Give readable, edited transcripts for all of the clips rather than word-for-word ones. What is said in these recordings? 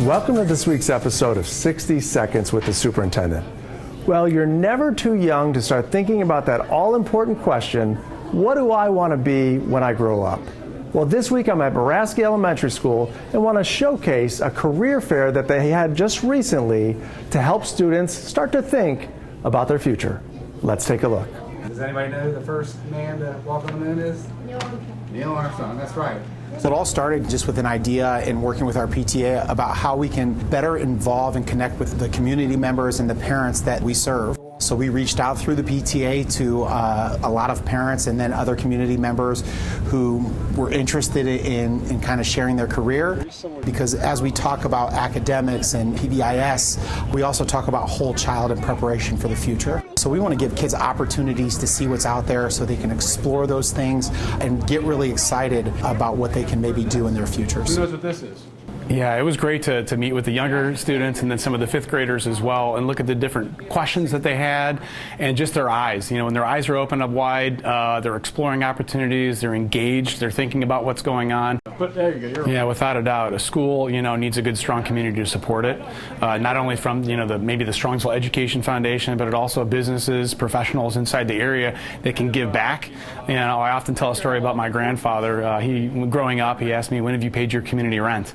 Welcome to this week's episode of 60 Seconds with the Superintendent. Well, you're never too young to start thinking about that all-important question, what do I want to be when I grow up? Well, this week I'm at Muraski Elementary School and want to showcase a career fair that they had just recently to help students start to think about their future. Let's take a look. Does anybody know who the first man to walk on the moon is? Neil Armstrong, that's right. So it all started just with an idea in working with our PTA about how we can better involve and connect with the community members and the parents that we serve. So we reached out through the PTA to a lot of parents and then other community members who were interested in kind of sharing their career. Because as we talk about academics and PBIS, we also talk about whole child and preparation for the future. So we want to give kids opportunities to see what's out there so they can explore those things and get really excited about what they can maybe do in their futures. Who knows what this is? Yeah, it was great to meet with the younger students and then some of the fifth graders as well and look at the different questions that they had and just their eyes. You know, when their eyes are open up wide, they're exploring opportunities, they're engaged, they're thinking about what's going on. But there you go. Yeah, without a doubt. A school, needs a good, strong community to support it. Not only from, maybe the Strongsville Education Foundation, but it also businesses, professionals inside the area that can give back. I often tell a story about my grandfather. Growing up, he asked me, when have you paid your community rent?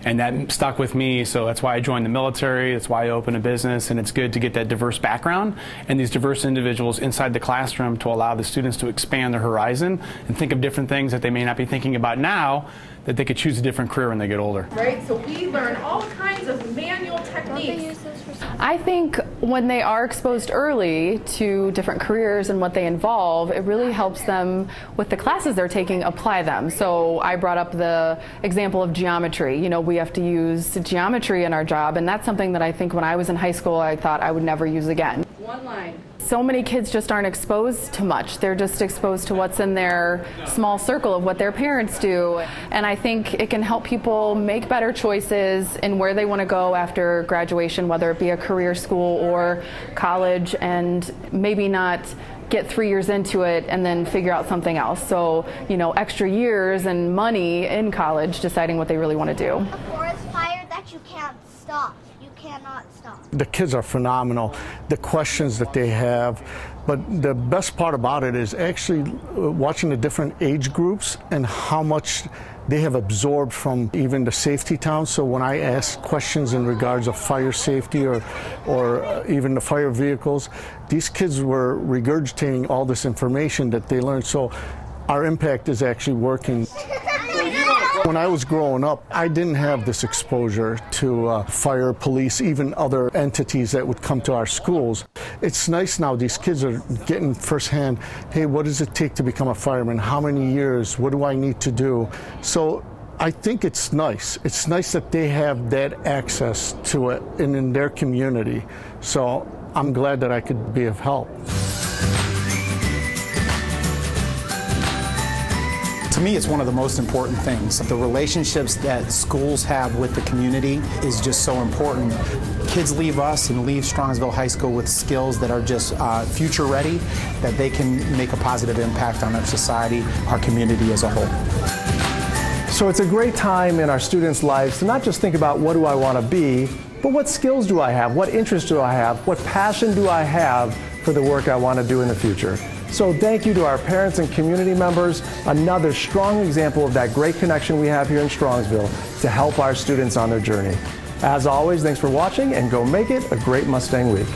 And that stuck with me, so that's why I joined the military, that's why I opened a business, and it's good to get that diverse background and these diverse individuals inside the classroom to allow the students to expand their horizon and think of different things that they may not be thinking about now, that they could choose a different career when they get older. Right, so we learn all kinds of manual techniques. I think when they are exposed early to different careers and what they involve, it really helps them with the classes they're taking apply them. So I brought up the example of geometry. We have to use geometry in our job, and that's something that I think when I was in high school I thought I would never use again. One line. So many kids just aren't exposed to much. They're just exposed to what's in their small circle of what their parents do. And I think it can help people make better choices in where they want to go after graduation, whether it be a career school or college, and maybe not get 3 years into it and then figure out something else. So, extra years and money in college deciding what they really want to do. A forest fire that you can't stop. You cannot stop. The kids are phenomenal, the questions that they have, but the best part about it is actually watching the different age groups and how much they have absorbed from even the safety towns. So when I ask questions in regards of fire safety or even the fire vehicles, these kids were regurgitating all this information that they learned. So our impact is actually working. When I was growing up, I didn't have this exposure to fire, police, even other entities that would come to our schools. It's nice now these kids are getting firsthand, hey, what does it take to become a fireman? How many years? What do I need to do? So I think it's nice. It's nice that they have that access to it in their community. So I'm glad that I could be of help. To me, it's one of the most important things. The relationships that schools have with the community is just so important. Kids leave us and leave Strongsville High School with skills that are just future ready, that they can make a positive impact on our society, our community as a whole. So it's a great time in our students' lives to not just think about what do I want to be, but what skills do I have, what interests do I have, what passion do I have for the work I want to do in the future. So thank you to our parents and community members, another strong example of that great connection we have here in Strongsville to help our students on their journey. As always, thanks for watching and go make it a great Mustang week.